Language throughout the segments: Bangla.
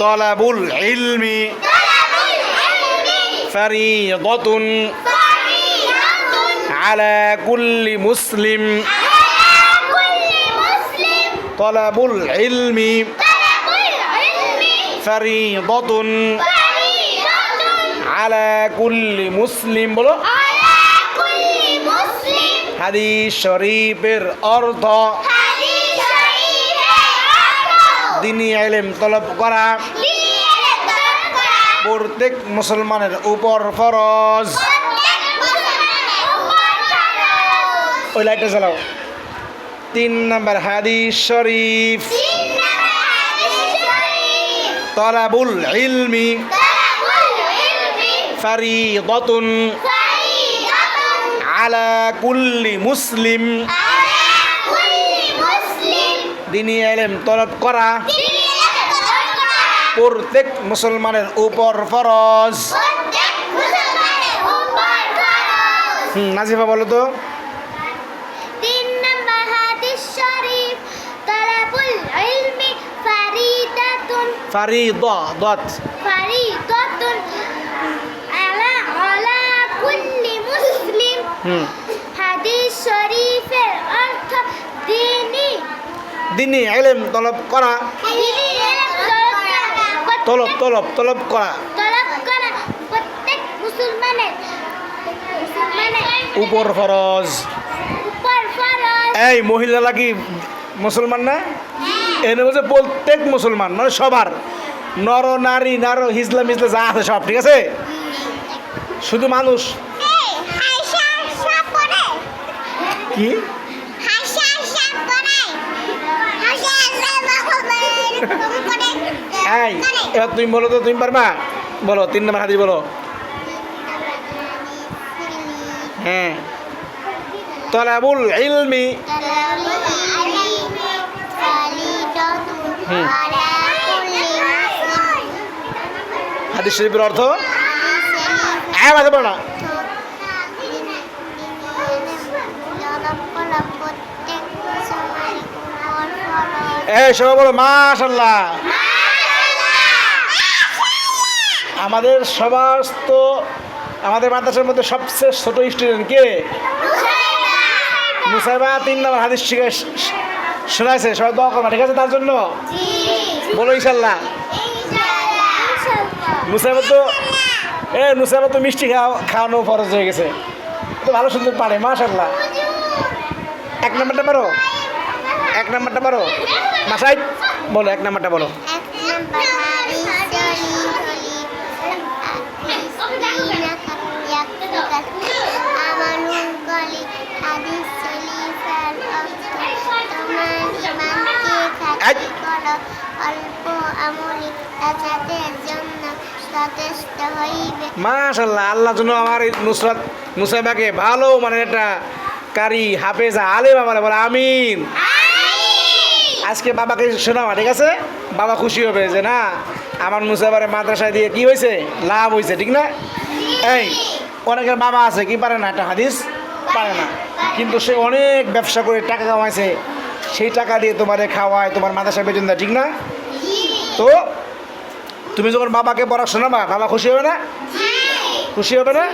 তলাবুল ইলমি ফারিদাতুন আলা কুল্লি মুসলিম তলাবুল ইলমি ফারিদাতুন আলা কুল্লি মুসলিম বলো হাদিস শরীফের অর্থ দ্বীনি ইলম তলব করা প্রত্যেক মুসলমানের উপর ফরজ। ওই লাইটটা চালাও। 3 নম্বর হাদিস শরীফ তলাবুল ইলমি ফারিদাতুন আলা কুল্লি মুসলিম দ্বীনি ইলম তলব করা প্রত্যেক মুসলমানের উপর ফরজ। নাজিফা বলো তো। 3 নম্বর হাদিস শরীফ তলাবুল ইলমি ফারিদাতুন ফারিদাতুন আলা কুল্লি মুসলিম হাদিস শরীফের অর্থ দ্বীনি ইলম তলব করা তলব করা প্রত্যেক মুসলমানের উপর ফরজ। এই মহিলারা কি মুসলমান না? এনে বলছে প্রত্যেক মুসলমান মানে সবার, নর নারী ইসলাম যা আছে সব, ঠিক আছে? শুধু মানুষ কি এই এবার তুমি বলো তো, তুমি পারবা? বলো 3 নম্বর হাদিস বলো। হ্যাঁ তলাবুল ইলমি হাদিস শরীফের অর্থ মাঝে বলো না। সবাই বলো মাশাআল্লাহ। আমাদের সবার তো আমাদের মাদ্রাসার মধ্যে সবচেয়ে ছোট স্টুডেন্ট কে? মুসাইবা 3 নম্বর হাদিস শোনাইছে। সবাই দোয়া করবা, ঠিক আছে? তার জন্য বলো ইনশাল্লাহ। মুসাইবা তো মিষ্টি খাওয়ানো ফরজ হয়ে গেছে, তো ভালো সুন্দর পারে মাশাআল্লাহ। 1 নম্বরটা পারো? 1 নম্বরটা পারো? মাসাই বলো 1 নম্বরটা বলো। মাশাআল্লাহ, আল্লাহ যেন আমার নুসরাত মুসাইবাকে ভালো মানে একটা কারি হাফেজা আলেম আমার বলে আমিন। আজকে বাবাকে শোনাবা, ঠিক আছে? বাবা খুশি হবে যে না আমার মুসাইবারে মাদ্রাসায় দিয়ে কি হয়েছে, লাভ হয়েছে, ঠিক না? এই অনেকের বাবা আছে কি পারে না একটা হাদিস পারে না, কিন্তু সে অনেক ব্যবসা করে টাকা কামাইছে, সেই টাকা দিয়ে তোমারে খাওয়ায়, তোমার মাদ্রাসায় বেতন দেয়, ঠিক না? তো তুমি যখন বাবাকে পড়া শোনাবা, বাবা খুশি হবে না? খুশি হবে না?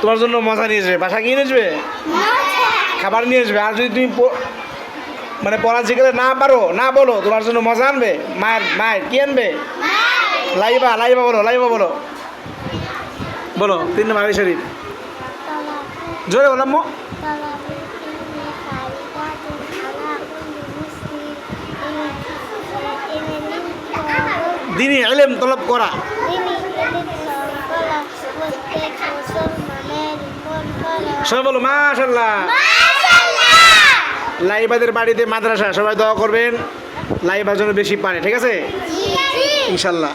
তোমার জন্য মজা নিয়ে আসবে, বাসা গিয়ে নিয়ে আসবে, খাবার নিয়ে আসবে। আর যদি তুমি মানে পড়া জিজ্ঞাসা না পারো, না বলো, তোমার জন্য মজা আনবে। মায়ের কি আনবে? লাইবা বলো বলো 3 নম্বর হাদিস শরীফ জোরে বলো আম্মু। দ্বীনি ইলম তলব করা সবাই বলো মাশাআল্লাহ। লাইবাদের বাড়িতে মাদ্রাসা, সবাই দোয়া করবেন লাইবার জন্য বেশি পারে, ঠিক আছে? ইনশাল্লাহ।